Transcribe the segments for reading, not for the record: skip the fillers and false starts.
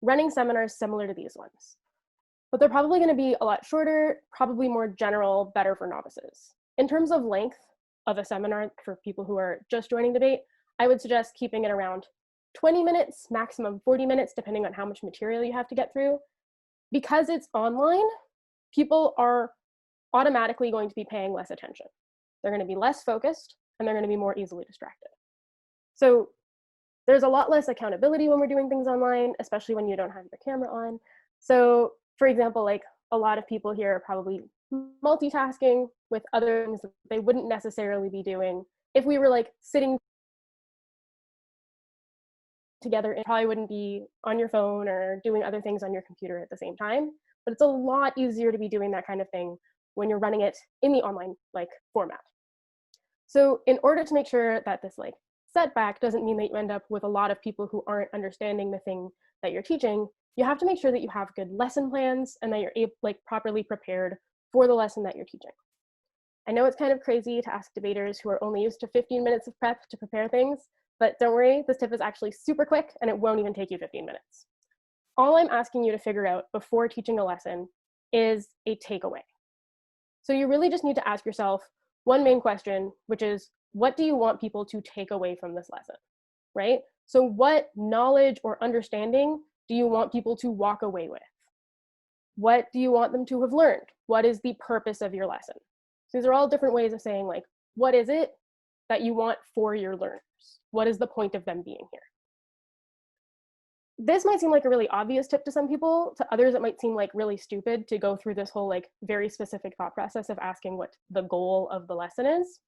running seminars similar to these ones. But they're probably going to be a lot shorter, probably more general, better for novices. In terms of length of a seminar for people who are just joining debate, I would suggest keeping it around 20 minutes, maximum 40 minutes, depending on how much material you have to get through. Because it's online, people are automatically going to be paying less attention. They're going to be less focused, and they're going to be more easily distracted. So there's a lot less accountability when we're doing things online, especially when you don't have your camera on. So for example, like a lot of people here are probably multitasking with other things that they wouldn't necessarily be doing. If we were like sitting together, it probably wouldn't be on your phone or doing other things on your computer at the same time. But it's a lot easier to be doing that kind of thing when you're running it in the online like format. So in order to make sure that this like setback doesn't mean that you end up with a lot of people who aren't understanding the thing that you're teaching, you have to make sure that you have good lesson plans and that you're like properly prepared for the lesson that you're teaching. I know it's kind of crazy to ask debaters who are only used to 15 minutes of prep to prepare things, but don't worry, this tip is actually super quick and it won't even take you 15 minutes. All I'm asking you to figure out before teaching a lesson is a takeaway. So you really just need to ask yourself one main question, which is, what do you want people to take away from this lesson, right? So what knowledge or understanding do you want people to walk away with? What do you want them to have learned? What is the purpose of your lesson? So these are all different ways of saying like, what is it that you want for your learners? What is the point of them being here? This might seem like a really obvious tip to some people. To others, it might seem like really stupid to go through this whole like very specific thought process of asking what the goal of the lesson is.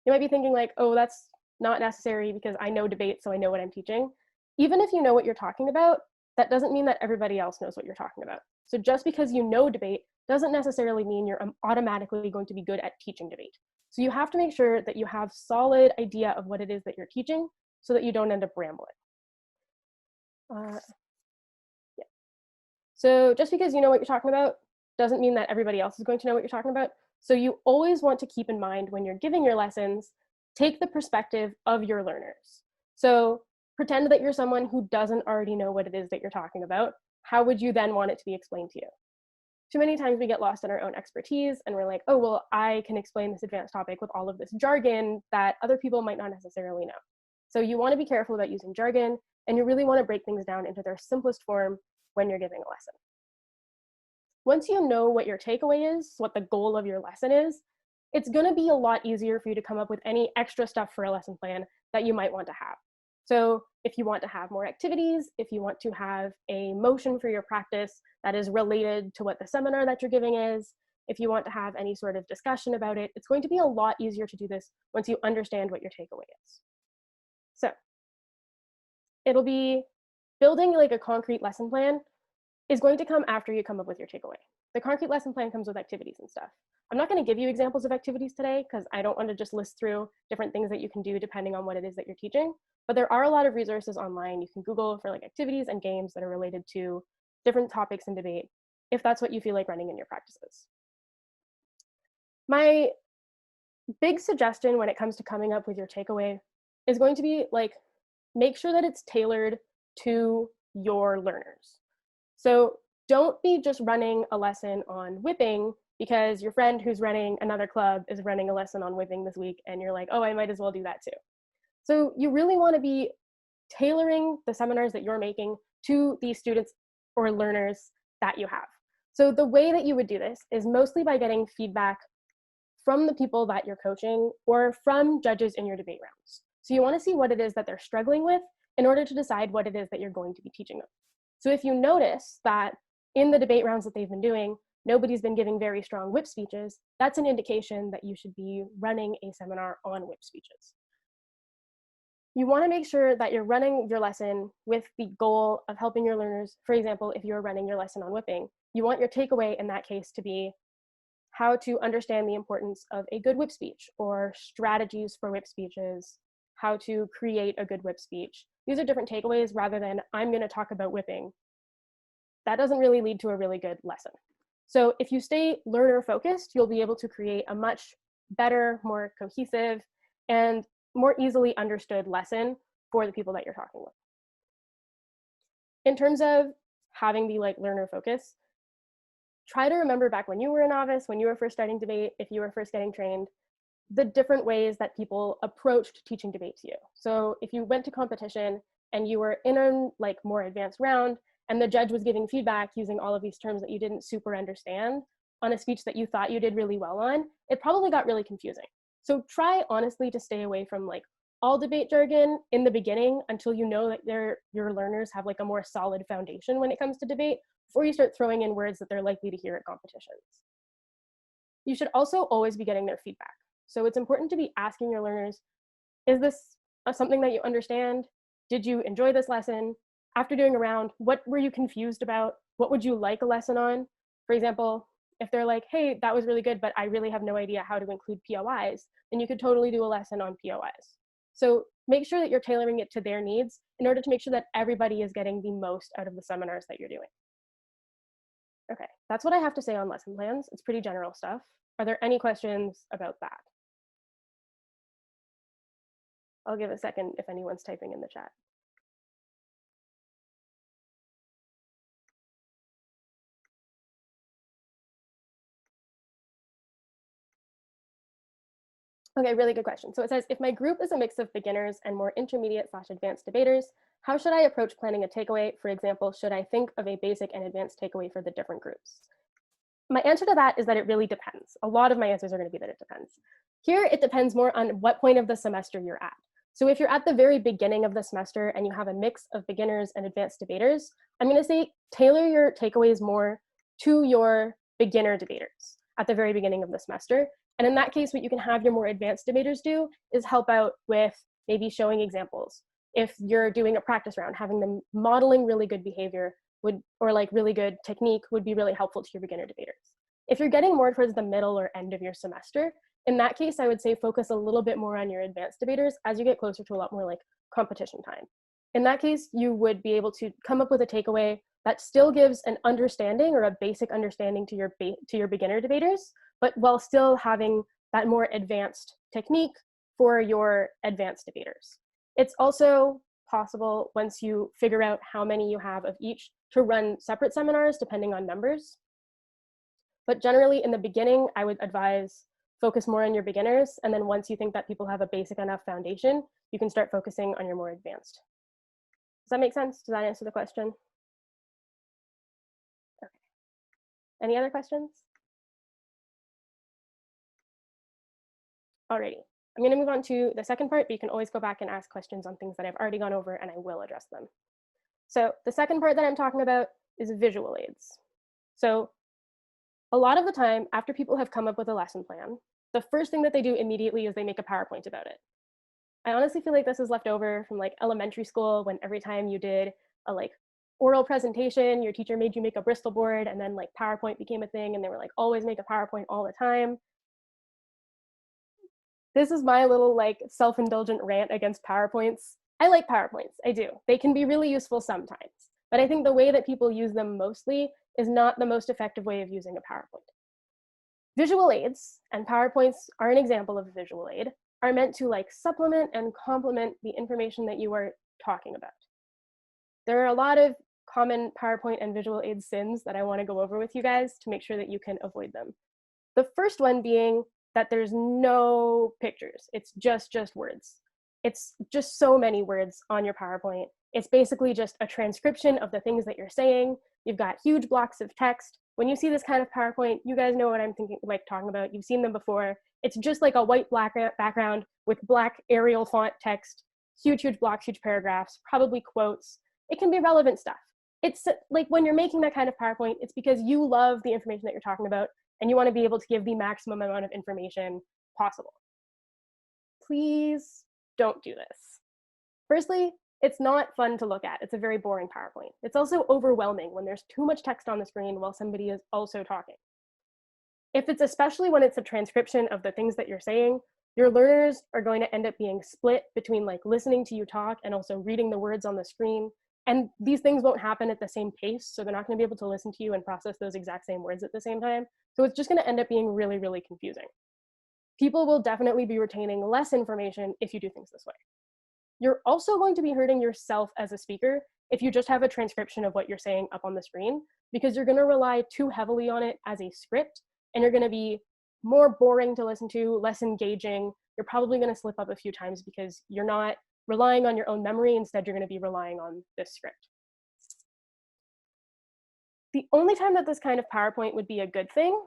You might be thinking like, oh, that's not necessary because I know debate, so I know what I'm teaching. Even if you know what you're talking about, that doesn't mean that everybody else knows what you're talking about. So just because you know debate doesn't necessarily mean you're automatically going to be good at teaching debate. So you have to make sure that you have solid idea of what it is that you're teaching so that you don't end up rambling. Yeah. So just because you know what you're talking about doesn't mean that everybody else is going to know what you're talking about. So you always want to keep in mind when you're giving your lessons, take the perspective of your learners. So pretend that you're someone who doesn't already know what it is that you're talking about. How would you then want it to be explained to you? Too many times we get lost in our own expertise and we're like, oh, well, I can explain this advanced topic with all of this jargon that other people might not necessarily know. So you want to be careful about using jargon, and you really want to break things down into their simplest form when you're giving a lesson. Once you know what your takeaway is, what the goal of your lesson is, it's going to be a lot easier for you to come up with any extra stuff for a lesson plan that you might want to have. So if you want to have more activities, if you want to have a motion for your practice that is related to what the seminar that you're giving is, if you want to have any sort of discussion about it, it's going to be a lot easier to do this once you understand what your takeaway is. So it'll be building like a concrete lesson plan is going to come after you come up with your takeaway. The concrete lesson plan comes with activities and stuff. I'm not going to give you examples of activities today because I don't want to just list through different things that you can do depending on what it is that you're teaching, but there are a lot of resources online. You can Google for like activities and games that are related to different topics in debate, if that's what you feel like running in your practices. My big suggestion when it comes to coming up with your takeaway is going to be like, make sure that it's tailored to your learners. So don't be just running a lesson on whipping because your friend who's running another club is running a lesson on whipping this week and you're like, oh, I might as well do that too. So you really want to be tailoring the seminars that you're making to the students or learners that you have. So the way that you would do this is mostly by getting feedback from the people that you're coaching or from judges in your debate rounds. So you want to see what it is that they're struggling with in order to decide what it is that you're going to be teaching them. So if you notice that in the debate rounds that they've been doing, nobody's been giving very strong whip speeches, that's an indication that you should be running a seminar on whip speeches. You want to make sure that you're running your lesson with the goal of helping your learners. For example, if you're running your lesson on whipping, you want your takeaway in that case to be how to understand the importance of a good whip speech or strategies for whip speeches, how to create a good whip speech. These are different takeaways rather than I'm going to talk about whipping. That doesn't really lead to a really good lesson. So if you stay learner focused, you'll be able to create a much better, more cohesive, and more easily understood lesson for the people that you're talking with. In terms of having the like learner focus, try to remember back when you were a novice, when you were first starting debate, if you were first getting trained, the different ways that people approached teaching debate to you. So if you went to competition and you were in a like more advanced round and the judge was giving feedback using all of these terms that you didn't super understand on a speech that you thought you did really well on, it probably got really confusing. So try honestly to stay away from like all debate jargon in the beginning until you know that your learners have like a more solid foundation when it comes to debate before you start throwing in words that they're likely to hear at competitions. You should also always be getting their feedback. So it's important to be asking your learners, is this something that you understand? Did you enjoy this lesson? After doing a round, what were you confused about? What would you like a lesson on? For example, if they're like, hey, that was really good, but I really have no idea how to include POIs, then you could totally do a lesson on POIs. So make sure that you're tailoring it to their needs in order to make sure that everybody is getting the most out of the seminars that you're doing. Okay, that's what I have to say on lesson plans. It's pretty general stuff. Are there any questions about that? I'll give a second if anyone's typing in the chat. Okay, really good question. So it says, if my group is a mix of beginners and more intermediate/advanced debaters, how should I approach planning a takeaway? For example, should I think of a basic and advanced takeaway for the different groups? My answer to that is that it really depends. A lot of my answers are going to be that it depends. Here, it depends more on what point of the semester you're at. So if you're at the very beginning of the semester and you have a mix of beginners and advanced debaters, I'm going to say tailor your takeaways more to your beginner debaters at the very beginning of the semester. And in that case, what you can have your more advanced debaters do is help out with maybe showing examples. If you're doing a practice round, having them modeling really good behavior or like really good technique would be really helpful to your beginner debaters. If you're getting more towards the middle or end of your semester, in that case, I would say focus a little bit more on your advanced debaters as you get closer to a lot more like competition time. In that case, you would be able to come up with a takeaway that still gives an understanding or a basic understanding to your beginner debaters, but while still having that more advanced technique for your advanced debaters. It's also possible, once you figure out how many you have of each, to run separate seminars depending on numbers. But generally in the beginning, I would advise focus more on your beginners. And then once you think that people have a basic enough foundation, you can start focusing on your more advanced. Does that make sense? Does that answer the question? Okay. Any other questions? Alrighty. I'm going to move on to the second part, but you can always go back and ask questions on things that I've already gone over, and I will address them. So the second part that I'm talking about is visual aids. So a lot of the time, after people have come up with a lesson plan, the first thing that they do immediately is they make a PowerPoint about it. I honestly feel like this is left over from like elementary school, when every time you did a like oral presentation, your teacher made you make a Bristol board, and then like PowerPoint became a thing, and they were like, always make a PowerPoint all the time. This is my little like self-indulgent rant against PowerPoints. I like PowerPoints, I do. They can be really useful sometimes, but I think the way that people use them mostly is not the most effective way of using a PowerPoint. Visual aids, and PowerPoints are an example of a visual aid, are meant to like supplement and complement the information that you are talking about. There are a lot of common PowerPoint and visual aid sins that I want to go over with you guys to make sure that you can avoid them. The first one being that there's no pictures. It's just words. It's just so many words on your PowerPoint. It's basically just a transcription of the things that you're saying. You've got huge blocks of text. When you see this kind of PowerPoint, you guys know what I'm talking about. You've seen them before. It's just like a white black background with black Arial font text, huge blocks, huge paragraphs, probably quotes. It can be relevant stuff. It's like when you're making that kind of PowerPoint, it's because you love the information that you're talking about and you want to be able to give the maximum amount of information possible. Please don't do this. Firstly, it's not fun to look at. It's a very boring PowerPoint. It's also overwhelming when there's too much text on the screen while somebody is also talking. Especially when it's a transcription of the things that you're saying, your learners are going to end up being split between like listening to you talk and also reading the words on the screen. And these things won't happen at the same pace, so they're not going to be able to listen to you and process those exact same words at the same time. So it's just going to end up being really confusing. People will definitely be retaining less information if you do things this way. You're also going to be hurting yourself as a speaker if you just have a transcription of what you're saying up on the screen, because you're going to rely too heavily on it as a script, and you're going to be more boring to listen to, less engaging. You're probably going to slip up a few times because you're not relying on your own memory. Instead, you're going to be relying on this script. The only time that this kind of PowerPoint would be a good thing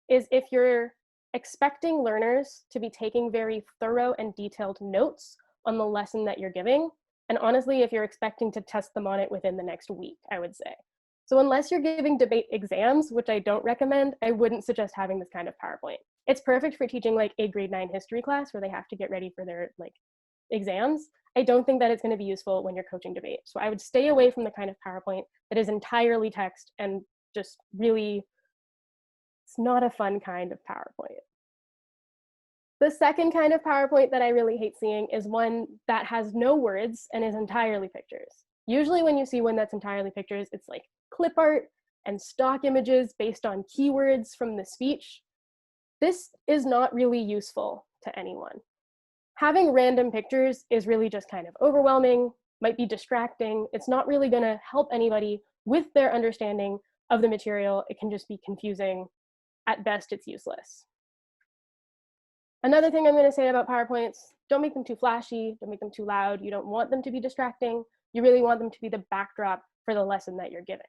is if you're expecting learners to be taking very thorough and detailed notes on the lesson that you're giving. And honestly, if you're expecting to test them on it within the next week, I would say. So unless you're giving debate exams, which I don't recommend, I wouldn't suggest having this kind of PowerPoint. It's perfect for teaching like a grade 9 history class where they have to get ready for their like exams. I don't think that it's going to be useful when you're coaching debate. So I would stay away from the kind of PowerPoint that is entirely text and just really, it's not a fun kind of PowerPoint. The second kind of PowerPoint that I really hate seeing is one that has no words and is entirely pictures. Usually when you see one that's entirely pictures, it's like clip art and stock images based on keywords from the speech. This is not really useful to anyone. Having random pictures is really just kind of overwhelming, might be distracting. It's not really going to help anybody with their understanding of the material. It can just be confusing. At best, it's useless. Another thing I'm going to say about PowerPoints, don't make them too flashy, don't make them too loud. You don't want them to be distracting. You really want them to be the backdrop for the lesson that you're giving.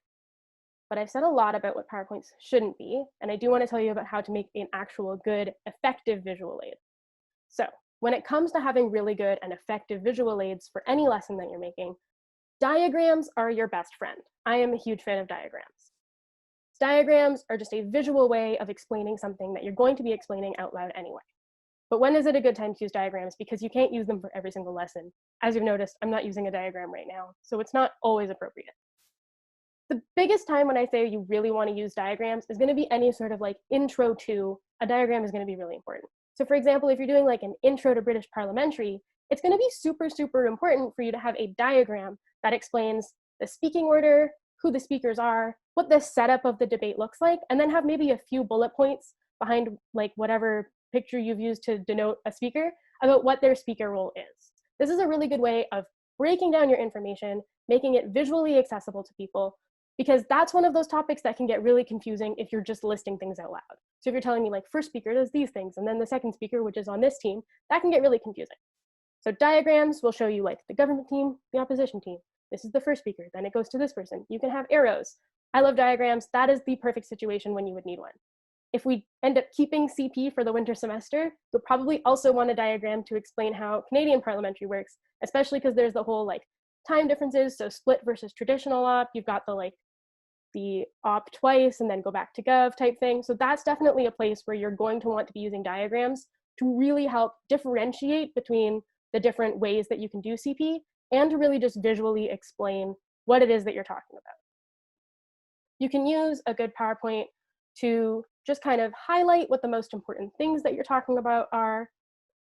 But I've said a lot about what PowerPoints shouldn't be, and I do want to tell you about how to make an actual good, effective visual aid. So when it comes to having really good and effective visual aids for any lesson that you're making, diagrams are your best friend. I am a huge fan of diagrams. Diagrams are just a visual way of explaining something that you're going to be explaining out loud anyway. But when is it a good time to use diagrams? Because you can't use them for every single lesson. As you've noticed, I'm not using a diagram right now, so it's not always appropriate. The biggest time when I say you really want to use diagrams is going to be any sort of like intro to, a diagram is going to be really important. So for example, if you're doing like an intro to British parliamentary, it's going to be super, super important for you to have a diagram that explains the speaking order, who the speakers are, what the setup of the debate looks like, and then have maybe a few bullet points behind like whatever picture you've used to denote a speaker about what their speaker role is. This is a really good way of breaking down your information, making it visually accessible to people, because that's one of those topics that can get really confusing if you're just listing things out loud. So if you're telling me like first speaker does these things, and then the second speaker, which is on this team, that can get really confusing. So diagrams will show you like the government team, the opposition team. This is the first speaker, then it goes to this person. You can have arrows. I love diagrams. That is the perfect situation when you would need one. If we end up keeping CP for the winter semester, you'll probably also want a diagram to explain how Canadian parliamentary works, especially because there's the whole like time differences. So split versus traditional op, you've got the op twice and then go back to gov type thing. So that's definitely a place where you're going to want to be using diagrams to really help differentiate between the different ways that you can do CP and to really just visually explain what it is that you're talking about. You can use a good PowerPoint to just kind of highlight what the most important things that you're talking about are.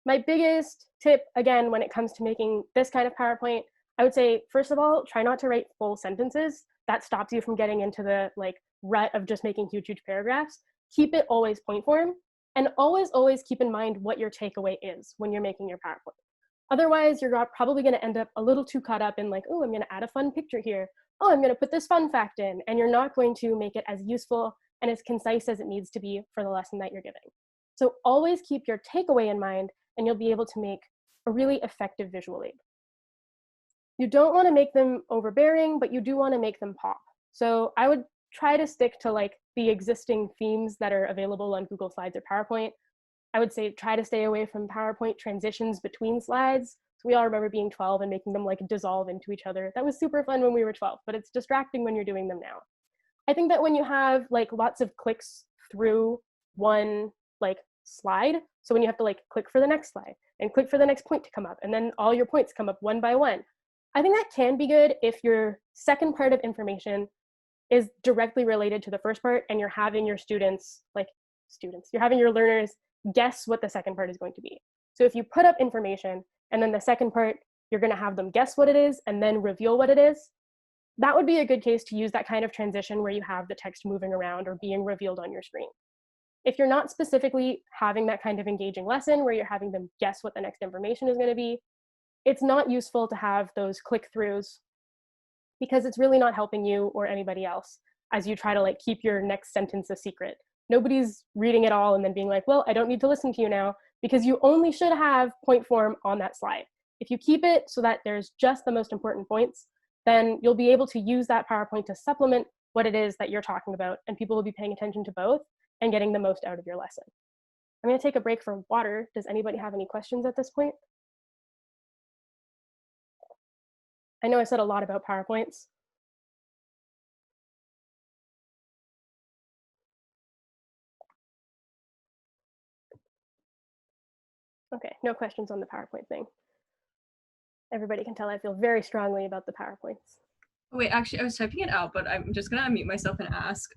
My biggest tip, again, when it comes to making this kind of PowerPoint, I would say, first of all, try not to write full sentences. That stops you from getting into the like rut of just making huge, huge paragraphs. Keep it always point form, and always, always keep in mind what your takeaway is when you're making your PowerPoint. Otherwise, you're probably going to end up a little too caught up in like, oh, I'm going to add a fun picture here. Oh, I'm going to put this fun fact in, and you're not going to make it as useful and as concise as it needs to be for the lesson that you're giving. So always keep your takeaway in mind, and you'll be able to make a really effective visual aid. You don't want to make them overbearing, but you do want to make them pop. So I would try to stick to like the existing themes that are available on Google Slides or PowerPoint. I would say try to stay away from PowerPoint transitions between slides. So we all remember being 12 and making them like dissolve into each other. That was super fun when we were 12, but it's distracting when you're doing them now. I think that when you have like lots of clicks through one like slide, so when you have to like click for the next slide and click for the next point to come up, and then all your points come up one by one, I think that can be good if your second part of information is directly related to the first part and you're having your you're having your learners guess what the second part is going to be. So if you put up information and then the second part, you're going to have them guess what it is and then reveal what it is, that would be a good case to use that kind of transition where you have the text moving around or being revealed on your screen. If you're not specifically having that kind of engaging lesson where you're having them guess what the next information is going to be, it's not useful to have those click-throughs because it's really not helping you or anybody else as you try to like keep your next sentence a secret. Nobody's reading it all and then being like, well, I don't need to listen to you now, because you only should have point form on that slide. If you keep it so that there's just the most important points, then you'll be able to use that PowerPoint to supplement what it is that you're talking about, and people will be paying attention to both and getting the most out of your lesson. I'm going to take a break for water. Does anybody have any questions at this point? I know I said a lot about PowerPoints. Okay, no questions on the PowerPoint thing. Everybody can tell I feel very strongly about the PowerPoints. Wait, actually, I was typing it out, but I'm just gonna unmute myself and ask,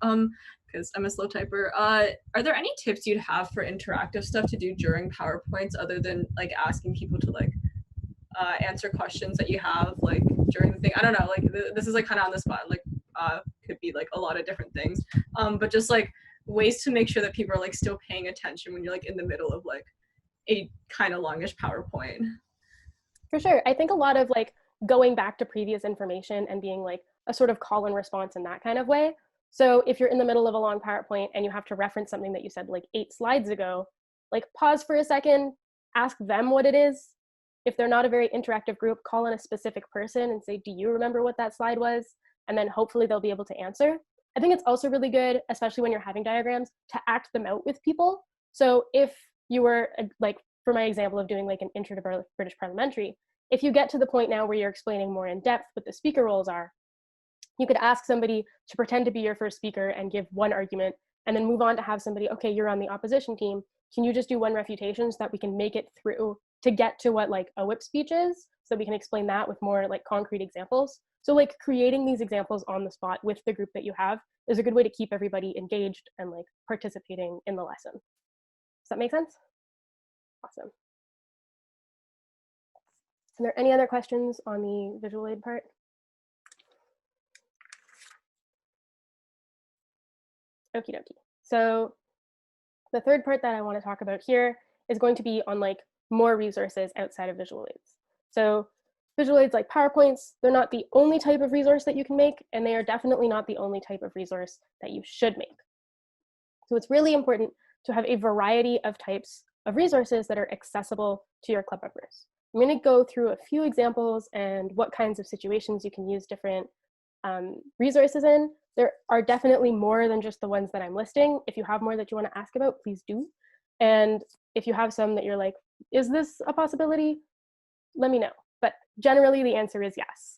because I'm a slow typer. Are there any tips you'd have for interactive stuff to do during PowerPoints other than like asking people to like answer questions that you have like during the thing? I don't know, like this is like kind of on the spot, like could be like a lot of different things, but just like ways to make sure that people are like still paying attention when you're like in the middle of like a kind of longish PowerPoint. For sure. I think a lot of like going back to previous information and being like a sort of call and response in that kind of way. So if you're in the middle of a long PowerPoint and you have to reference something that you said like 8 slides ago, like pause for a second, ask them what it is. If they're not a very interactive group, call in a specific person and say, do you remember what that slide was? And then hopefully they'll be able to answer. I think it's also really good, especially when you're having diagrams, to act them out with people. So if you were like, for my example of doing like an intro to British parliamentary, if you get to the point now where you're explaining more in depth what the speaker roles are, you could ask somebody to pretend to be your first speaker and give one argument, and then move on to have somebody, okay, you're on the opposition team, can you just do one refutation so that we can make it through to get to what like a whip speech is, so we can explain that with more like concrete examples. So like creating these examples on the spot with the group that you have is a good way to keep everybody engaged and like participating in the lesson. Does that make sense? Awesome. Are there any other questions on the visual aid part? Okie dokie. So the third part that I want to talk about here is going to be on like more resources outside of visual aids. So visual aids like PowerPoints, they're not the only type of resource that you can make, and they are definitely not the only type of resource that you should make. So it's really important to have a variety of types of resources that are accessible to your club members. I'm going to go through a few examples and what kinds of situations you can use different resources in. There are definitely more than just the ones that I'm listing. If you have more that you want to ask about, please do. And if you have some that you're like, is this a possibility? Let me know. But generally the answer is yes.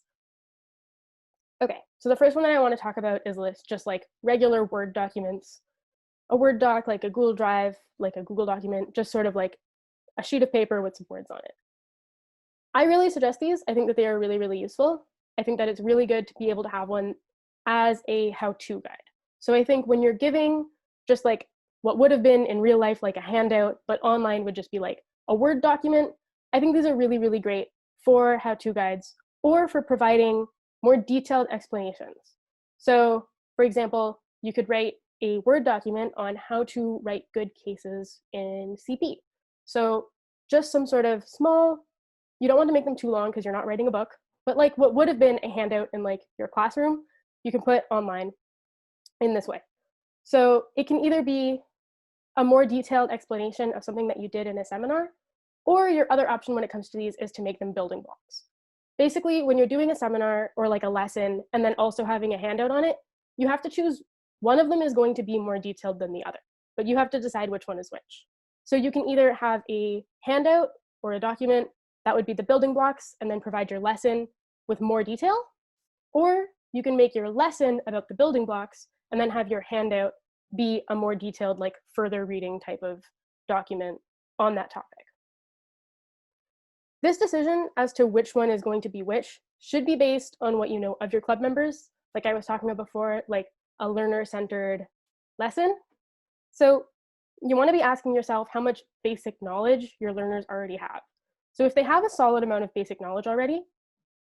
Okay, so the first one that I want to talk about is just like regular Word documents. A Word doc, like a Google Drive, like a Google document, just sort of like a sheet of paper with some words on it. I really suggest these. I think that they are really, really useful. I think that it's really good to be able to have one as a how-to guide. So I think when you're giving just like what would have been in real life like a handout, but online would just be like a Word document, I think these are really, really great for how-to guides or for providing more detailed explanations. So for example, you could write a Word document on how to write good cases in CP. So just some sort of small, you don't want to make them too long because you're not writing a book, but like what would have been a handout in like your classroom, you can put online in this way. So it can either be a more detailed explanation of something that you did in a seminar, or your other option when it comes to these is to make them building blocks. Basically, when you're doing a seminar or like a lesson and then also having a handout on it, you have to choose one of them is going to be more detailed than the other, but you have to decide which one is which. So you can either have a handout or a document that would be the building blocks and then provide your lesson with more detail, or you can make your lesson about the building blocks and then have your handout be a more detailed, like further reading type of document on that topic. This decision as to which one is going to be which should be based on what you know of your club members, like I was talking about before, like a learner-centered lesson. So you want to be asking yourself how much basic knowledge your learners already have. So if they have a solid amount of basic knowledge already,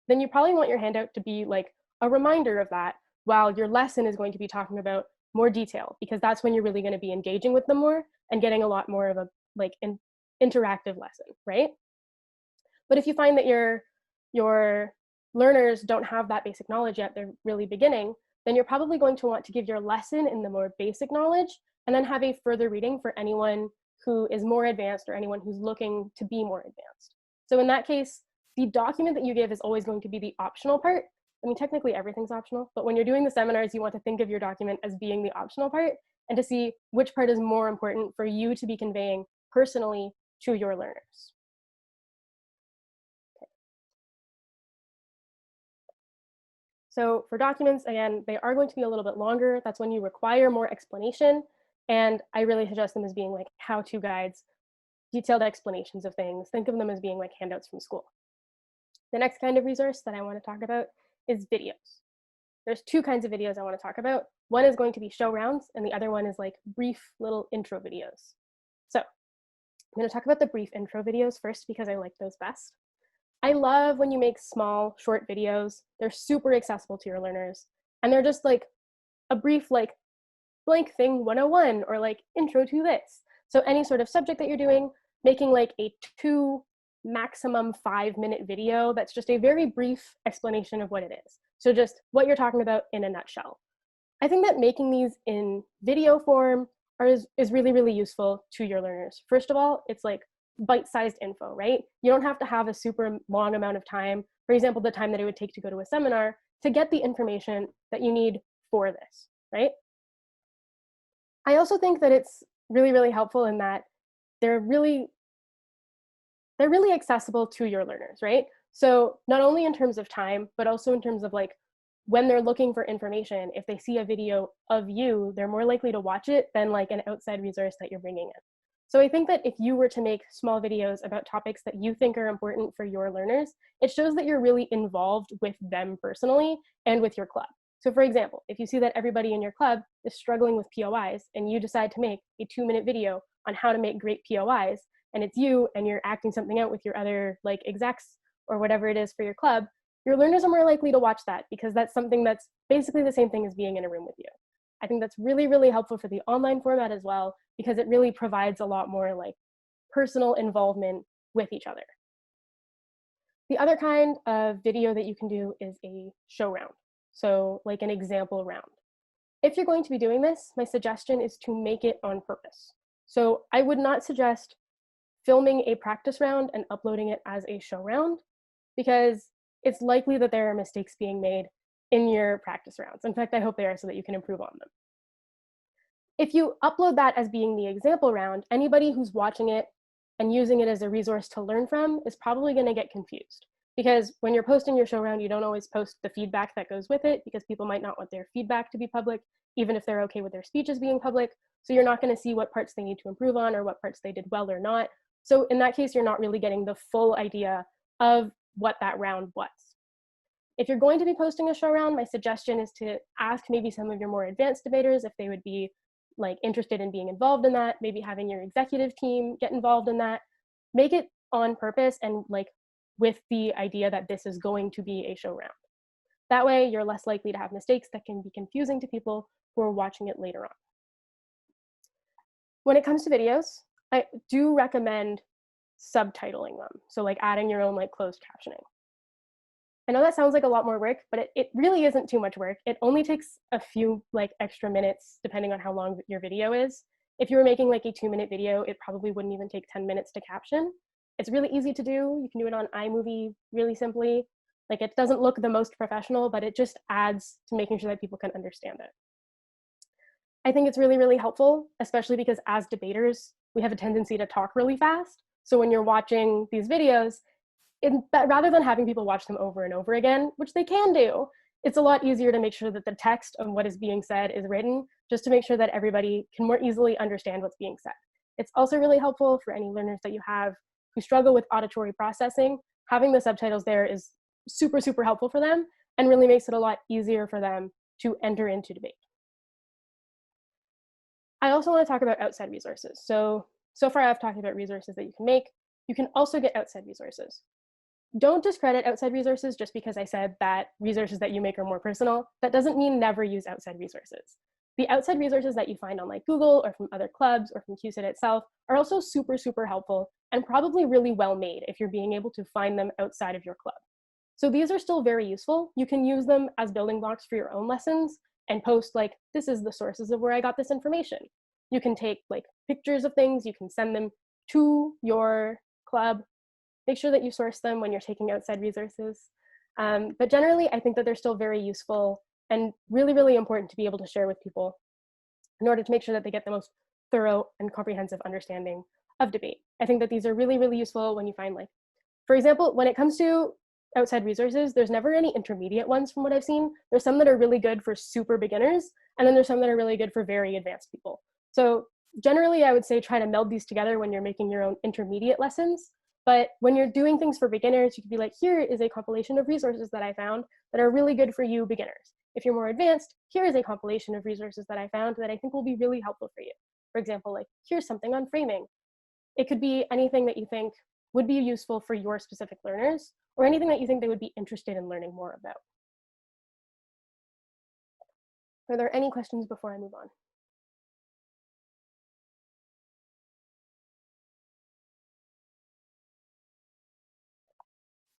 then you probably want your handout to be like a reminder of that, while your lesson is going to be talking about more detail, because that's when you're really going to be engaging with them more and getting a lot more of a like an interactive lesson, right? But if you find that your learners don't have that basic knowledge yet, they're really beginning, then you're probably going to want to give your lesson in the more basic knowledge and then have a further reading for anyone who is more advanced or anyone who's looking to be more advanced. So in that case, the document that you give is always going to be the optional part. I mean, technically everything's optional, but when you're doing the seminars, you want to think of your document as being the optional part and to see which part is more important for you to be conveying personally to your learners. Okay. So for documents, again, they are going to be a little bit longer. That's when you require more explanation. And I really suggest them as being like how-to guides, detailed explanations of things. Think of them as being like handouts from school. The next kind of resource that I want to talk about is videos. There's two kinds of videos I want to talk about. One is going to be show rounds, and the other one is like brief little intro videos. So I'm going to talk about the brief intro videos first because I like those best. I love when you make small, short videos. They're super accessible to your learners, and they're just like a brief like blank thing 101 or like intro to this. So any sort of subject that you're doing, making like a 2 maximum 5-minute video that's just a very brief explanation of what it is. So just what you're talking about in a nutshell. I think that making these in video form is really, really useful to your learners. First of all, it's like bite-sized info, right? You don't have to have a super long amount of time, for example, the time that it would take to go to a seminar to get the information that you need for this, right? I also think that it's really, really helpful in that they're really accessible to your learners, right? So not only in terms of time, but also in terms of like when they're looking for information, if they see a video of you, they're more likely to watch it than like an outside resource that you're bringing in. So I think that if you were to make small videos about topics that you think are important for your learners, it shows that you're really involved with them personally and with your club. So for example, if you see that everybody in your club is struggling with POIs and you decide to make a 2-minute video on how to make great POIs, and it's you and you're acting something out with your other like execs or whatever it is for your club, your learners are more likely to watch that because that's something that's basically the same thing as being in a room with you. I think that's really, really helpful for the online format as well, because it really provides a lot more like personal involvement with each other. The other kind of video that you can do is a show round. So like an example round. If you're going to be doing this, my suggestion is to make it on purpose. So I would not suggest filming a practice round and uploading it as a show round, because it's likely that there are mistakes being made in your practice rounds. In fact, I hope they are so that you can improve on them. If you upload that as being the example round, anybody who's watching it and using it as a resource to learn from is probably going to get confused. Because when you're posting your show round, you don't always post the feedback that goes with it, because people might not want their feedback to be public, even if they're okay with their speeches being public. So you're not going to see what parts they need to improve on or what parts they did well or not. So in that case, you're not really getting the full idea of what that round was. If you're going to be posting a show round, my suggestion is to ask maybe some of your more advanced debaters if they would be like interested in being involved in that, maybe having your executive team get involved in that. Make it on purpose and like with the idea that this is going to be a show round. That way you're less likely to have mistakes that can be confusing to people who are watching it later on. When it comes to videos, I do recommend subtitling them. So like adding your own like closed captioning. I know that sounds like a lot more work, but it really isn't too much work. It only takes a few like extra minutes depending on how long your video is. If you were making like a 2-minute video, it probably wouldn't even take 10 minutes to caption. It's really easy to do. You can do it on iMovie really simply. Like it doesn't look the most professional, but it just adds to making sure that people can understand it. I think it's really, really helpful, especially because as debaters, we have a tendency to talk really fast. So when you're watching these videos, rather than having people watch them over and over again, which they can do, it's a lot easier to make sure that the text of what is being said is written, just to make sure that everybody can more easily understand what's being said. It's also really helpful for any learners that you have who struggle with auditory processing. Having the subtitles there is super, super helpful for them and really makes it a lot easier for them to enter into debate. I also want to talk about outside resources. So far I've talked about resources that you can make. You can also get outside resources. Don't discredit outside resources just because I said that resources that you make are more personal. That doesn't mean never use outside resources. The outside resources that you find on like Google or from other clubs or from QSIT itself are also super, super helpful and probably really well made if you're being able to find them outside of your club. So these are still very useful. You can use them as building blocks for your own lessons and post like, this is the sources of where I got this information. You can take like pictures of things, you can send them to your club. Make sure that you source them when you're taking outside resources. But generally, I think that they're still very useful and really, really important to be able to share with people in order to make sure that they get the most thorough and comprehensive understanding of debate. I think that these are really, really useful when you find like, for example, when it comes to outside resources, there's never any intermediate ones from what I've seen. There's some that are really good for super beginners, and then there's some that are really good for very advanced people. So generally, I would say try to meld these together when you're making your own intermediate lessons. But when you're doing things for beginners, you could be like, here is a compilation of resources that I found that are really good for you beginners. If you're more advanced, here is a compilation of resources that I found that I think will be really helpful for you. For example, like here's something on framing. It could be anything that you think would be useful for your specific learners, or anything that you think they would be interested in learning more about. Are there any questions before I move on?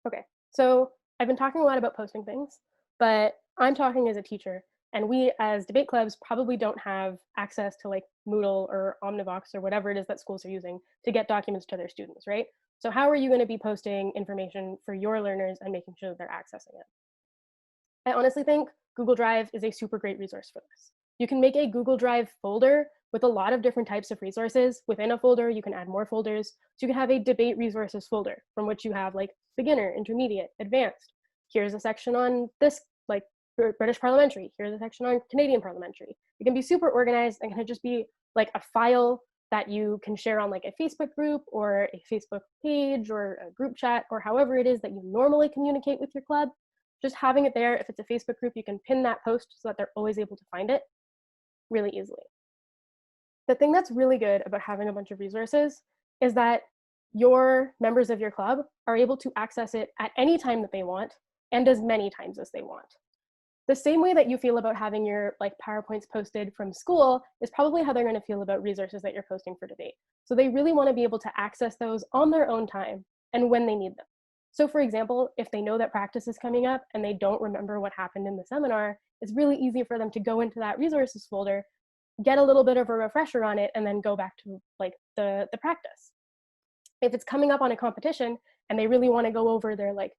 Okay, so I've been talking a lot about posting things, but I'm talking as a teacher, and we as debate clubs probably don't have access to like Moodle or Omnivox or whatever it is that schools are using to get documents to their students, right? So how are you going to be posting information for your learners and making sure that they're accessing it? I honestly think Google Drive is a super great resource for this. You can make a Google Drive folder with a lot of different types of resources. Within a folder, you can add more folders. So you can have a debate resources folder from which you have like beginner, intermediate, advanced. Here's a section on this, like British parliamentary. Here's a section on Canadian parliamentary. It can be super organized and can just be like a file that you can share on like a Facebook group or a Facebook page or a group chat or however it is that you normally communicate with your club. Just having it there, if it's a Facebook group, you can pin that post so that they're always able to find it really easily. The thing that's really good about having a bunch of resources is that your members of your club are able to access it at any time that they want and as many times as they want. The same way that you feel about having your like PowerPoints posted from school is probably how they're going to feel about resources that you're posting for debate. So they really want to be able to access those on their own time and when they need them. So for example, if they know that practice is coming up and they don't remember what happened in the seminar, it's really easy for them to go into that resources folder, get a little bit of a refresher on it, and then go back to like the practice. If it's coming up on a competition and they really want to go over their like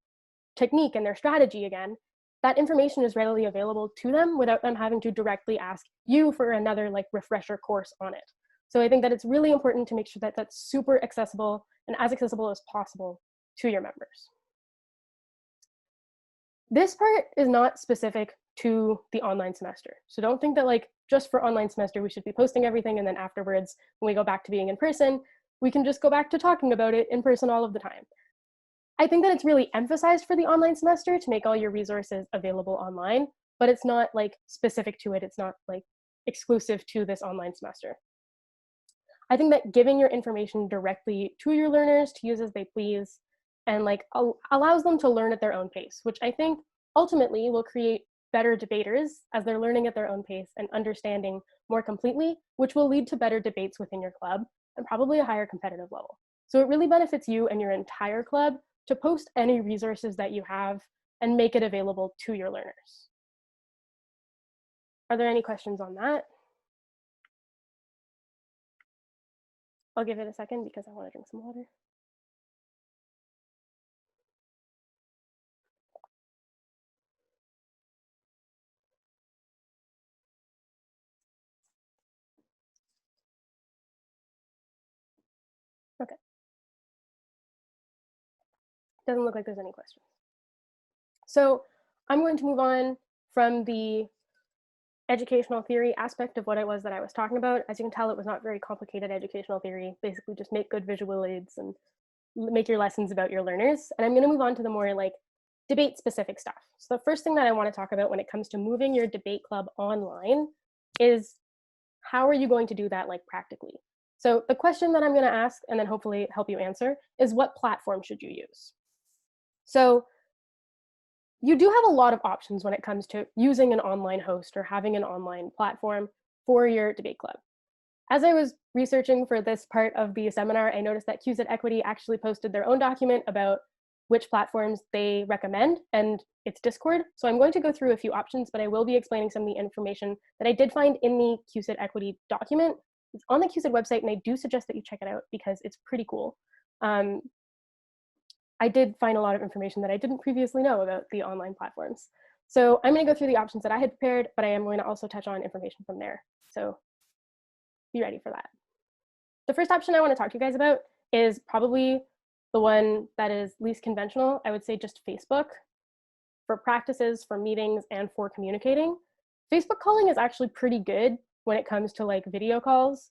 technique and their strategy again, that information is readily available to them without them having to directly ask you for another like refresher course on it. So I think that it's really important to make sure that that's super accessible and as accessible as possible to your members. This part is not specific to the online semester. So don't think that like just for online semester, we should be posting everything and then afterwards, when we go back to being in person, we can just go back to talking about it in person all of the time. I think that it's really emphasized for the online semester to make all your resources available online, but it's not like specific to it. It's not like exclusive to this online semester. I think that giving your information directly to your learners to use as they please and like allows them to learn at their own pace, which I think ultimately will create better debaters as they're learning at their own pace and understanding more completely, which will lead to better debates within your club and probably a higher competitive level. So it really benefits you and your entire club to post any resources that you have and make it available to your learners. Are there any questions on that? I'll give it a second because I want to drink some water. Okay. Doesn't look like there's any questions. So I'm going to move on from the educational theory aspect of what it was that I was talking about. As you can tell, it was not very complicated educational theory. Basically, just make good visual aids and make your lessons about your learners. And I'm going to move on to the more like debate specific stuff. So the first thing that I want to talk about when it comes to moving your debate club online is how are you going to do that like practically? So the question that I'm going to ask and then hopefully help you answer is what platform should you use? So you do have a lot of options when it comes to using an online host or having an online platform for your debate club. As I was researching for this part of the seminar, I noticed that QZ Equity actually posted their own document about which platforms they recommend, and it's Discord. So I'm going to go through a few options, but I will be explaining some of the information that I did find in the QSID equity document. It's on the QSID website, and I do suggest that you check it out because it's pretty cool. I did find a lot of information that I didn't previously know about the online platforms. So I'm going to go through the options that I had prepared, but I am going to also touch on information from there. So be ready for that. The first option I want to talk to you guys about is probably the one that is least conventional. I would say just Facebook for practices, for meetings, and for communicating. Facebook calling is actually pretty good when it comes to like video calls.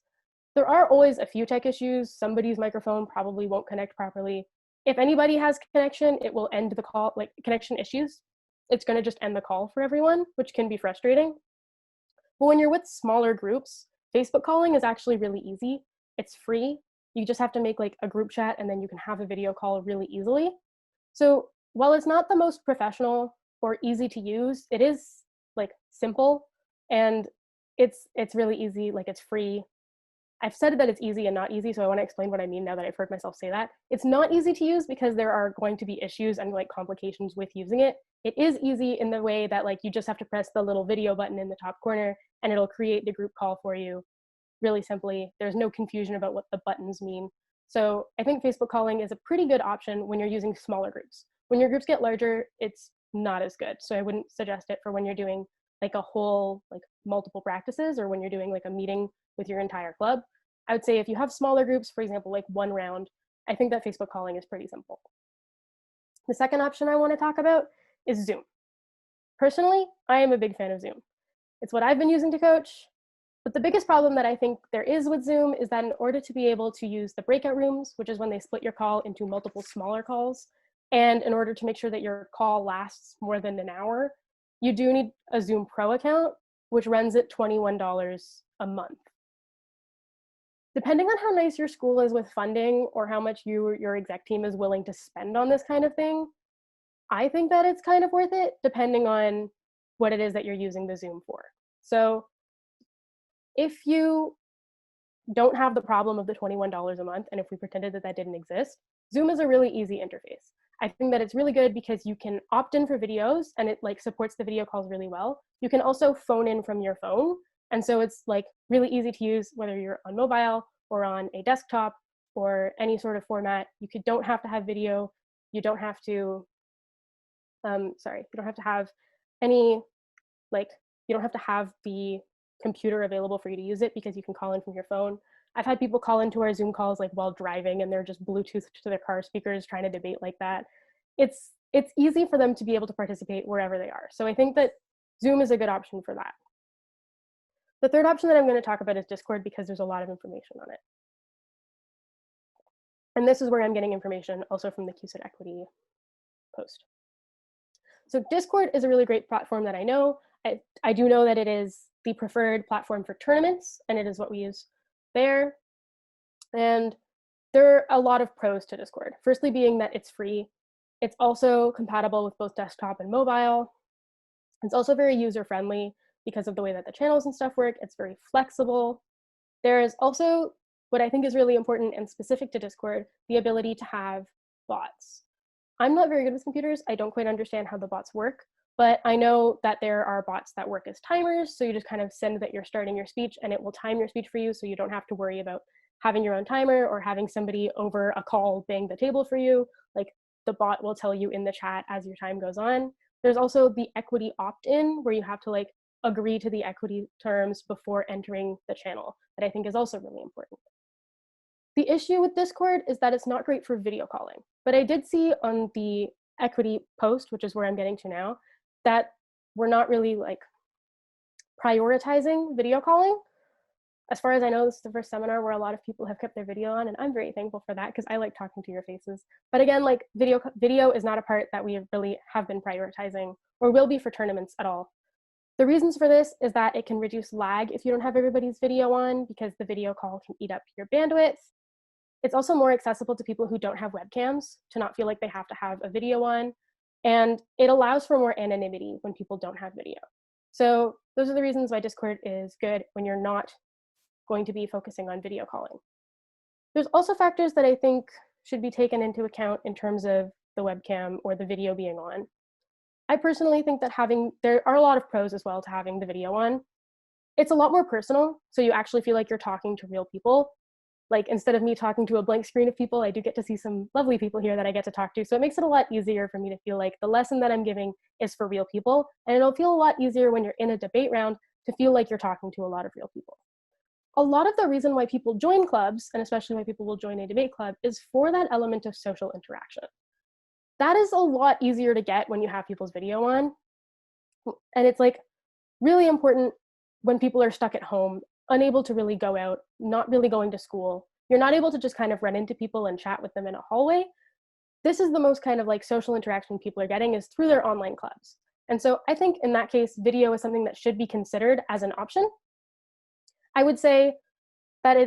There are always a few tech issues. Somebody's microphone probably won't connect properly. If anybody has connection, it will end the call, like connection issues. It's going to just end the call for everyone, which can be frustrating. But when you're with smaller groups, Facebook calling is actually really easy. It's free. You just have to make like a group chat and then you can have a video call really easily. So while it's not the most professional or easy to use, it is like simple and it's really easy, like it's free. I've said that it's easy and not easy, so I want to explain what I mean now that I've heard myself say that. It's not easy to use because there are going to be issues and like complications with using it. It is easy in the way that like you just have to press the little video button in the top corner and it'll create the group call for you really simply. There's no confusion about what the buttons mean. So I think Facebook calling is a pretty good option when you're using smaller groups. When your groups get larger, it's not as good. So I wouldn't suggest it for when you're doing like a whole, like multiple practices or when you're doing like a meeting with your entire club. I would say if you have smaller groups, for example, like one round, I think that Facebook calling is pretty simple. The second option I want to talk about is Zoom. Personally, I am a big fan of Zoom. It's what I've been using to coach. But the biggest problem that I think there is with Zoom is that in order to be able to use the breakout rooms, which is when they split your call into multiple smaller calls, and in order to make sure that your call lasts more than an hour, you do need a Zoom Pro account, which runs at $21 a month. Depending on how nice your school is with funding or how much your exec team is willing to spend on this kind of thing, I think that it's kind of worth it depending on what it is that you're using the Zoom for. So if you don't have the problem of the $21 a month, and if we pretended that that didn't exist, Zoom is a really easy interface. I think that it's really good because you can opt in for videos and it like supports the video calls really well. You can also phone in from your phone. And so it's like really easy to use whether you're on mobile or on a desktop or any sort of format. You don't have to have video. You don't have to, you don't have to have any, like, you don't have to have the computer available for you to use it because you can call in from your phone. I've had people call into our Zoom calls like while driving and they're just Bluetooth to their car speakers trying to debate like that. It's easy for them to be able to participate wherever they are. So I think that Zoom is a good option for that. The third option that I'm going to talk about is Discord because there's a lot of information on it. And this is where I'm getting information also from the QSID equity post. So Discord is a really great platform that I know. I do know that it is the preferred platform for tournaments, and it is what we use there. And there are a lot of pros to Discord. Firstly being that it's free. It's also compatible with both desktop and mobile. It's also very user-friendly because of the way that the channels and stuff work. It's very flexible. There is also what I think is really important and specific to Discord, the ability to have bots. I'm not very good with computers. I don't quite understand how the bots work, but I know that there are bots that work as timers. So you just kind of send that you're starting your speech and it will time your speech for you. So you don't have to worry about having your own timer or having somebody over a call bang the table for you. Like the bot will tell you in the chat as your time goes on. There's also the equity opt-in where you have to like agree to the equity terms before entering the channel that I think is also really important. The issue with Discord is that it's not great for video calling, but I did see on the equity post, which is where I'm getting to now, that we're not really like prioritizing video calling. As far as I know, this is the first seminar where a lot of people have kept their video on, and I'm very thankful for that because I like talking to your faces. But again, like video is not a part that we really have been prioritizing or will be for tournaments at all. The reasons for this is that it can reduce lag if you don't have everybody's video on because the video call can eat up your bandwidth. It's also more accessible to people who don't have webcams to not feel like they have to have a video on. And it allows for more anonymity when people don't have video. So those are the reasons why Discord is good when you're not going to be focusing on video calling. There's also factors that I think should be taken into account in terms of the webcam or the video being on. I personally think that there are a lot of pros as well to having the video on. It's a lot more personal, so you actually feel like you're talking to real people. Like, instead of me talking to a blank screen of people, I do get to see some lovely people here that I get to talk to, so it makes it a lot easier for me to feel like the lesson that I'm giving is for real people, and it'll feel a lot easier when you're in a debate round to feel like you're talking to a lot of real people. A lot of the reason why people join clubs, and especially why people will join a debate club, is for that element of social interaction. That is a lot easier to get when you have people's video on, and it's, like, really important when people are stuck at home, unable to really go out, not really going to school. You're not able to just kind of run into people and chat with them in a hallway. This is the most kind of like social interaction people are getting is through their online clubs. And so I think in that case, video is something that should be considered as an option. I would say that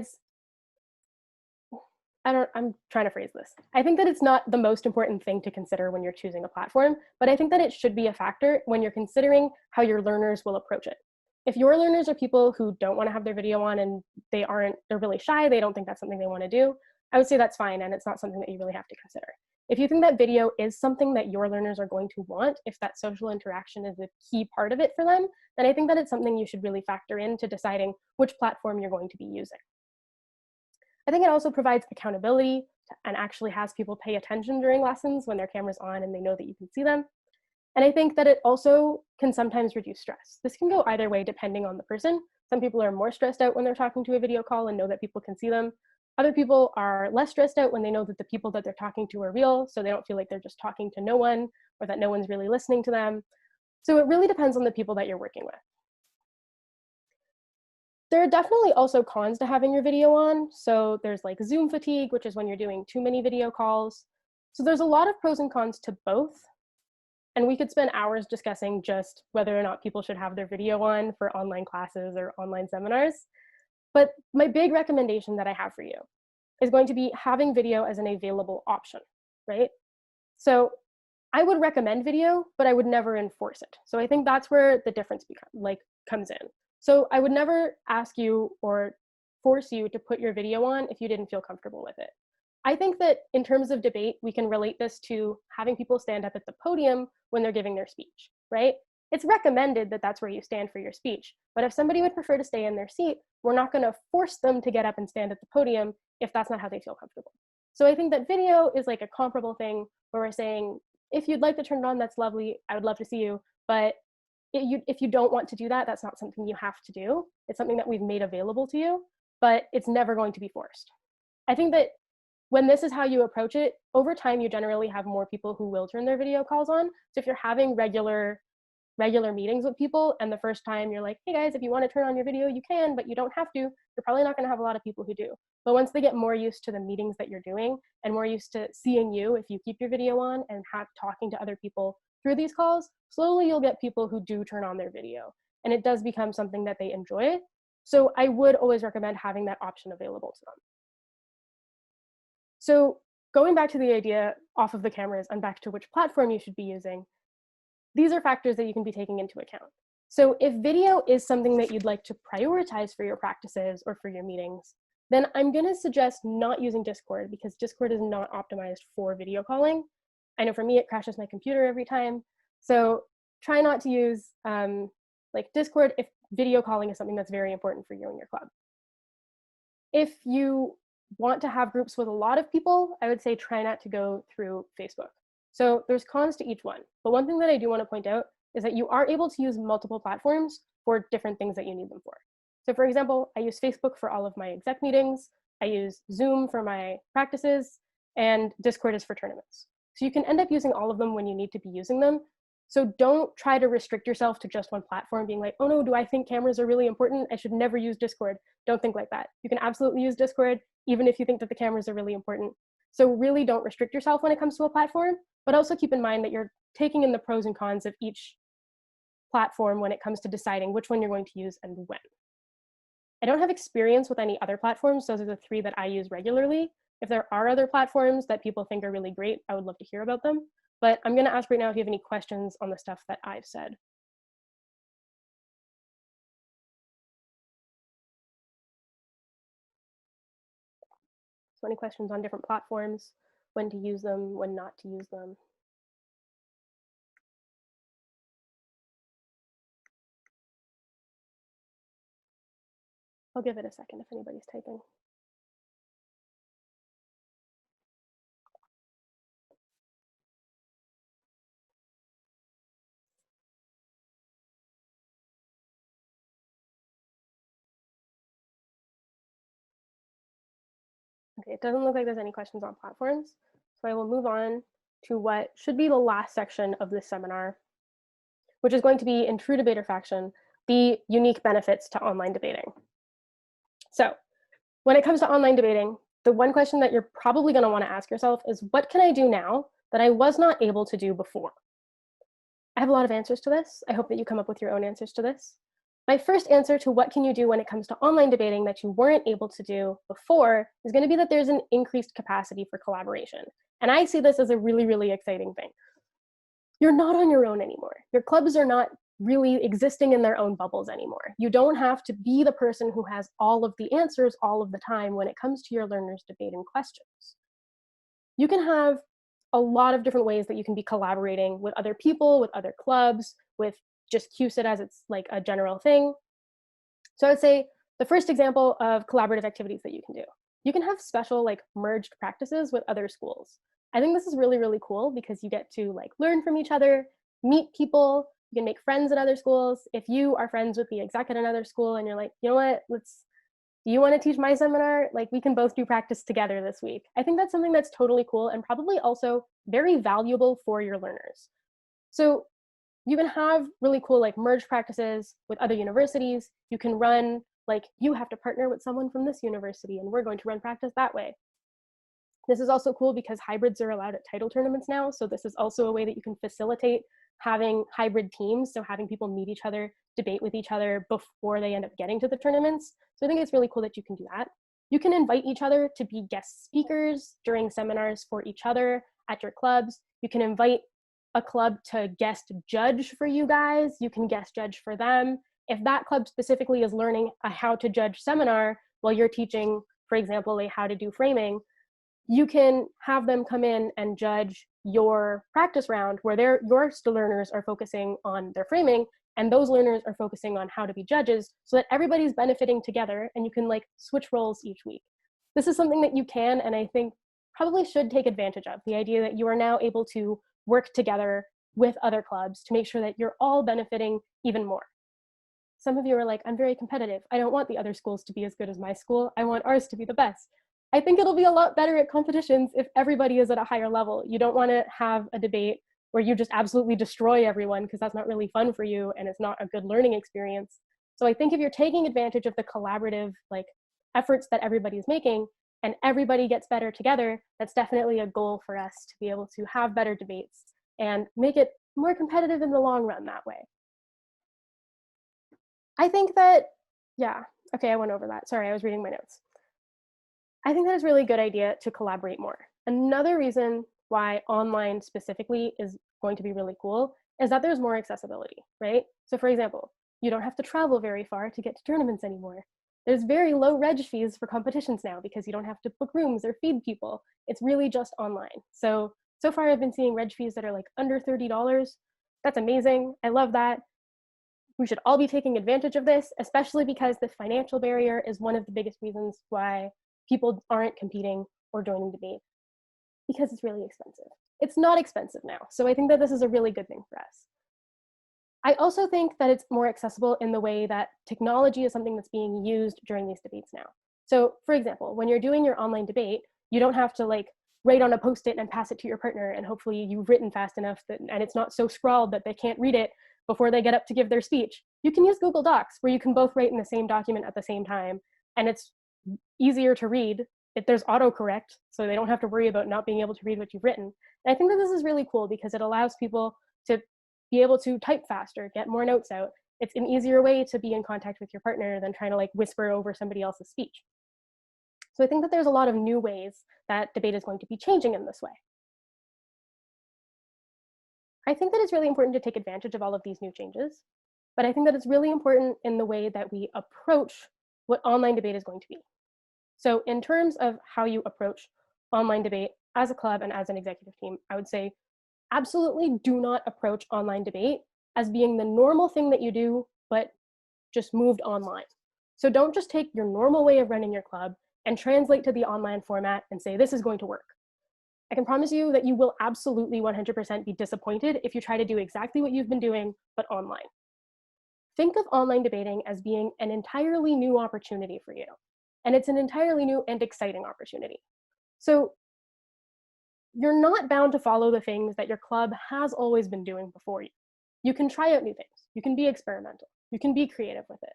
I'm trying to phrase this. I think that it's not the most important thing to consider when you're choosing a platform, but I think that it should be a factor when you're considering how your learners will approach it. If your learners are people who don't want to have their video on and they're really shy, they don't think that's something they want to do, I would say that's fine and it's not something that you really have to consider. If you think that video is something that your learners are going to want, if that social interaction is a key part of it for them, then I think that it's something you should really factor into deciding which platform you're going to be using. I think it also provides accountability and actually has people pay attention during lessons when their camera's on and they know that you can see them. And I think that it also can sometimes reduce stress. This can go either way depending on the person. Some people are more stressed out when they're talking to a video call and know that people can see them. Other people are less stressed out when they know that the people that they're talking to are real, so they don't feel like they're just talking to no one or that no one's really listening to them. So it really depends on the people that you're working with. There are definitely also cons to having your video on. So there's like Zoom fatigue, which is when you're doing too many video calls. So there's a lot of pros and cons to both. And we could spend hours discussing just whether or not people should have their video on for online classes or online seminars. But my big recommendation that I have for you is going to be having video as an available option, right? So I would recommend video, but I would never enforce it. So I think that's where the difference comes in. So I would never ask you or force you to put your video on if you didn't feel comfortable with it. I think that in terms of debate, we can relate this to having people stand up at the podium when they're giving their speech, right? It's recommended that that's where you stand for your speech. But if somebody would prefer to stay in their seat, we're not going to force them to get up and stand at the podium if that's not how they feel comfortable. So I think that video is like a comparable thing where we're saying, if you'd like to turn it on, that's lovely. I would love to see you. But if you don't want to do that, that's not something you have to do. It's something that we've made available to you, but it's never going to be forced. I think that when this is how you approach it, over time, you generally have more people who will turn their video calls on. So if you're having regular meetings with people and the first time you're like, hey guys, if you want to turn on your video, you can, but you don't have to, you're probably not going to have a lot of people who do. But once they get more used to the meetings that you're doing and more used to seeing you if you keep your video on and talking to other people through these calls, slowly you'll get people who do turn on their video. And it does become something that they enjoy. So I would always recommend having that option available to them. So going back to the idea off of the cameras and back to which platform you should be using, these are factors that you can be taking into account. So if video is something that you'd like to prioritize for your practices or for your meetings, then I'm going to suggest not using Discord because Discord is not optimized for video calling. I know for me, it crashes my computer every time. So try not to use like Discord if video calling is something that's very important for you and your club. If you want to have groups with a lot of people, I would say try not to go through Facebook. So there's cons to each one. But one thing that I do want to point out is that you are able to use multiple platforms for different things that you need them for. So for example, I use Facebook for all of my exec meetings, I use Zoom for my practices, and Discord is for tournaments. So you can end up using all of them when you need to be using them. So don't try to restrict yourself to just one platform being like, oh no, do I think cameras are really important? I should never use Discord. Don't think like that. You can absolutely use Discord, even if you think that the cameras are really important. So really don't restrict yourself when it comes to a platform, but also keep in mind that you're taking in the pros and cons of each platform when it comes to deciding which one you're going to use and when. I don't have experience with any other platforms. Those are the three that I use regularly. If there are other platforms that people think are really great, I would love to hear about them. But I'm going to ask right now if you have any questions on the stuff that I've said. So any questions on different platforms when to use them, when not to use them. I'll give it a second if anybody's typing. Okay, it doesn't look like there's any questions on platforms, so I will move on to what should be the last section of this seminar, which is going to be in True Debater Faction, the unique benefits to online debating. So when it comes to online debating, the one question that you're probably going to want to ask yourself is, what can I do now that I was not able to do before? I have a lot of answers to this. I hope that you come up with your own answers to this. My first answer to what can you do when it comes to online debating that you weren't able to do before is going to be that there's an increased capacity for collaboration. And I see this as a really, really exciting thing. You're not on your own anymore. Your clubs are not really existing in their own bubbles anymore. You don't have to be the person who has all of the answers all of the time when it comes to your learners debating questions. You can have a lot of different ways that you can be collaborating with other people, with other clubs, with just CUSIT as it's like a general thing. So I would say the first example of collaborative activities that you can do. You can have special like merged practices with other schools. I think this is really, really cool because you get to like learn from each other, meet people, you can make friends at other schools. If you are friends with the exec at another school and you're like, you know what, do you want to teach my seminar? Like we can both do practice together this week. I think that's something that's totally cool and probably also very valuable for your learners. So you can have really cool like merge practices with other universities. You can run like you have to partner with someone from this university and we're going to run practice that way. This is also cool because hybrids are allowed at title tournaments now. So this is also a way that you can facilitate having hybrid teams. So having people meet each other, debate with each other before they end up getting to the tournaments. So I think it's really cool that you can do that. You can invite each other to be guest speakers during seminars for each other at your clubs. You can invite a club to guest judge for you guys. You can guest judge for them. If that club specifically is learning a how to judge seminar while you're teaching, for example, a how to do framing, you can have them come in and judge your practice round where your learners are focusing on their framing and those learners are focusing on how to be judges so that everybody's benefiting together and you can like switch roles each week. This is something that you can and I think probably should take advantage of, the idea that you are now able to work together with other clubs to make sure that you're all benefiting even more. Some of you are like, I'm very competitive. I don't want the other schools to be as good as my school. I want ours to be the best. I think it'll be a lot better at competitions if everybody is at a higher level. You don't want to have a debate where you just absolutely destroy everyone because that's not really fun for you and it's not a good learning experience. So I think if you're taking advantage of the collaborative like efforts that everybody's making and everybody gets better together, that's definitely a goal for us to be able to have better debates and make it more competitive in the long run that way. I think that, yeah, okay, I went over that. Sorry, I was reading my notes. I think that is a really good idea to collaborate more. Another reason why online specifically is going to be really cool is that there's more accessibility, right? So for example, you don't have to travel very far to get to tournaments anymore. There's very low reg fees for competitions now because you don't have to book rooms or feed people. It's really just online. So far I've been seeing reg fees that are like under $30. That's amazing. I love that. We should all be taking advantage of this, especially because the financial barrier is one of the biggest reasons why people aren't competing or joining debate, because it's really expensive. It's not expensive now. So I think that this is a really good thing for us. I also think that it's more accessible in the way that technology is something that's being used during these debates now. So for example, when you're doing your online debate, you don't have to like write on a post-it and pass it to your partner and hopefully you've written fast enough that, and it's not so scrawled that they can't read it before they get up to give their speech. You can use Google Docs where you can both write in the same document at the same time and it's easier to read. There's autocorrect, so they don't have to worry about not being able to read what you've written. And I think that this is really cool because it allows people to be able to type faster, get more notes out. It's an easier way to be in contact with your partner than trying to like whisper over somebody else's speech. So I think that there's a lot of new ways that debate is going to be changing in this way. I think that it's really important to take advantage of all of these new changes, but I think that it's really important in the way that we approach what online debate is going to be. So in terms of how you approach online debate as a club and as an executive team, I would say absolutely do not approach online debate as being the normal thing that you do, but just moved online. So don't just take your normal way of running your club and translate to the online format and say, this is going to work. I can promise you that you will absolutely 100% be disappointed if you try to do exactly what you've been doing, but online. Think of online debating as being an entirely new opportunity for you. And it's an entirely new and exciting opportunity. So you're not bound to follow the things that your club has always been doing before you. You can try out new things. You can be experimental. You can be creative with it.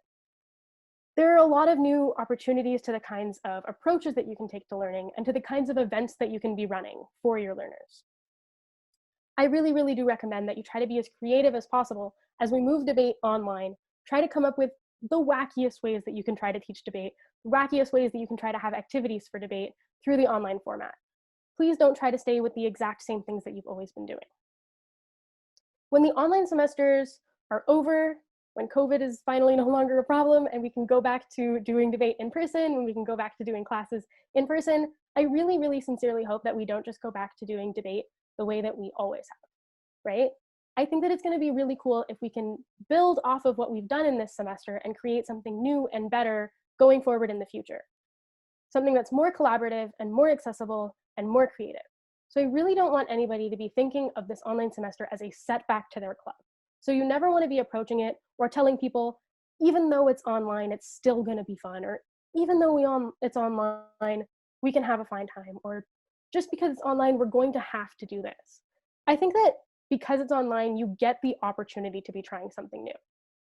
There are a lot of new opportunities to the kinds of approaches that you can take to learning and to the kinds of events that you can be running for your learners. I really, really do recommend that you try to be as creative as possible as we move debate online. Try to come up with the wackiest ways that you can try to teach debate, wackiest ways that you can try to have activities for debate through the online format. Please don't try to stay with the exact same things that you've always been doing. When the online semesters are over, when COVID is finally no longer a problem and we can go back to doing debate in person, when we can go back to doing classes in person, I really, really sincerely hope that we don't just go back to doing debate the way that we always have, right? I think that it's going to be really cool if we can build off of what we've done in this semester and create something new and better going forward in the future. Something that's more collaborative and more accessible and more creative. So I really don't want anybody to be thinking of this online semester as a setback to their club. So you never want to be approaching it or telling people, even though it's online, it's still going to be fun, or even though it's online, we can have a fine time, or just because it's online, we're going to have to do this. I think that because it's online, you get the opportunity to be trying something new.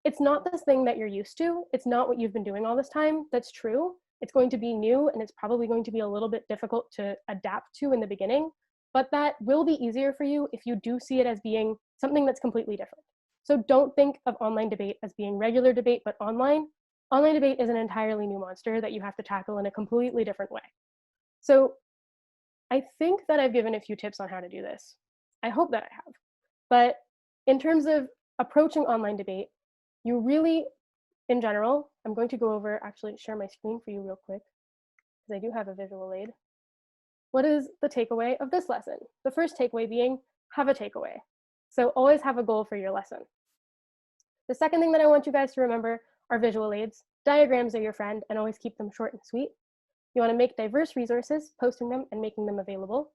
It's not this thing that you're used to. It's not what you've been doing all this time. That's true. It's going to be new, and it's probably going to be a little bit difficult to adapt to in the beginning, but that will be easier for you if you do see it as being something that's completely different. So don't think of online debate as being regular debate, but online. Online debate is an entirely new monster that you have to tackle in a completely different way. So I think that I've given a few tips on how to do this. I hope that I have. But in terms of approaching online debate, you really, in general, I'm going to go over, actually share my screen for you real quick, because I do have a visual aid. What is the takeaway of this lesson? The first takeaway being, have a takeaway. So always have a goal for your lesson. The second thing that I want you guys to remember are visual aids. Diagrams are your friend, and always keep them short and sweet. You want to make diverse resources, posting them and making them available.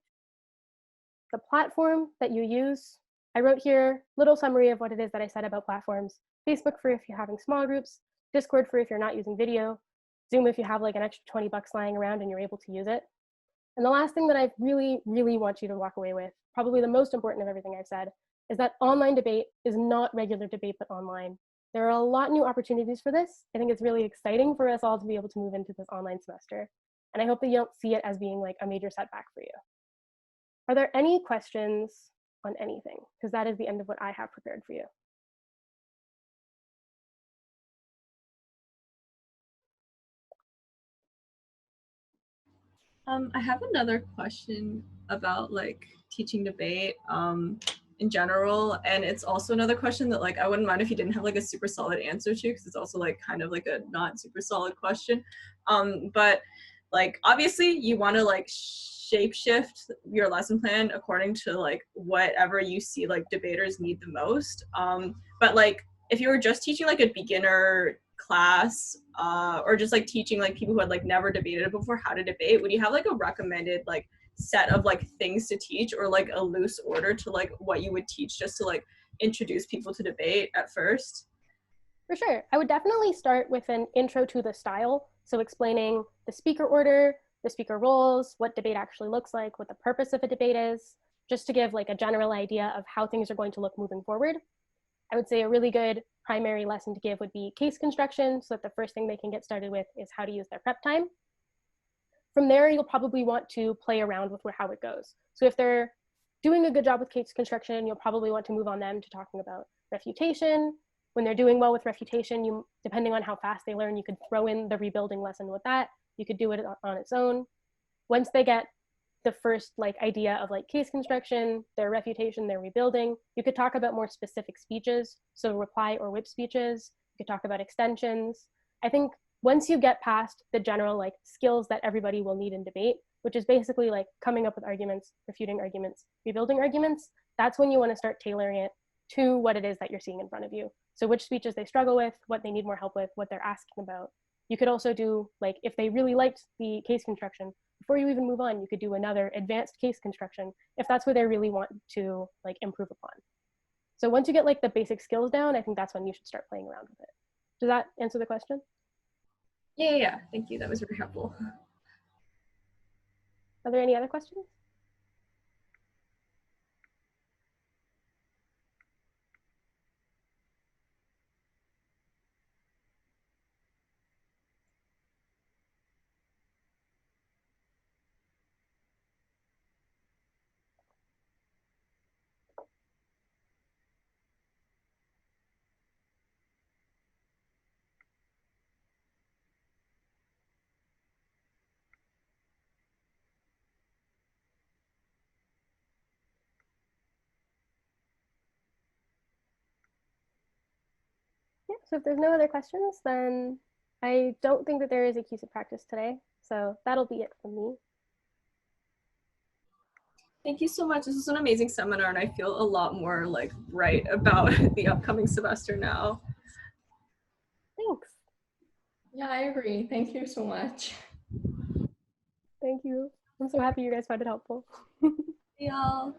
The platform that you use, I wrote here a little summary of what it is that I said about platforms. Facebook for if you're having small groups, Discord for if you're not using video, Zoom if you have like an extra 20 bucks lying around and you're able to use it. And the last thing that I really, really want you to walk away with, probably the most important of everything I've said, is that online debate is not regular debate, but online. There are a lot of new opportunities for this. I think it's really exciting for us all to be able to move into this online semester. And I hope that you don't see it as being like a major setback for you. Are there any questions on anything? Because that is the end of what I have prepared for you. I have another question about like teaching debate in general, and it's also another question that like I wouldn't mind if you didn't have like a super solid answer to, because it's also like kind of like a not super solid question. But like obviously you want to like shape shift your lesson plan according to like whatever you see like debaters need the most. But like if you were just teaching like a beginner class or just like teaching like people who had like never debated before how to debate, would you have like a recommended like set of like things to teach, or like a loose order to like what you would teach just to like introduce people to debate at first? For sure. I would definitely start with an intro to the style. So explaining the speaker order, the speaker roles, what debate actually looks like, what the purpose of a debate is, just to give like a general idea of how things are going to look moving forward. I would say a really good primary lesson to give would be case construction, so that the first thing they can get started with is how to use their prep time. From there, you'll probably want to play around with how it goes. So if they're doing a good job with case construction, you'll probably want to move on them to talking about refutation. When they're doing well with refutation, you, depending on how fast they learn, you could throw in the rebuilding lesson with that. You could do it on its own. Once they get the first like idea of like case construction, their refutation, their rebuilding, you could talk about more specific speeches. So reply or whip speeches. You could talk about extensions. I think once you get past the general like skills that everybody will need in debate, which is basically like coming up with arguments, refuting arguments, rebuilding arguments, that's when you want to start tailoring it to what it is that you're seeing in front of you. So which speeches they struggle with, what they need more help with, what they're asking about. You could also do, like, if they really liked the case construction, before you even move on, you could do another advanced case construction if that's what they really want to like improve upon. So once you get like the basic skills down, I think that's when you should start playing around with it. Does that answer the question? Yeah. Thank you. That was very helpful. Are there any other questions? Yeah, so if there's no other questions, then I don't think that there is a QC practice today. So that'll be it from me. Thank you so much. This was an amazing seminar, and I feel a lot more like right about the upcoming semester now. Thanks. Yeah, I agree. Thank you so much. Thank you. I'm so happy you guys found it helpful. Yeah.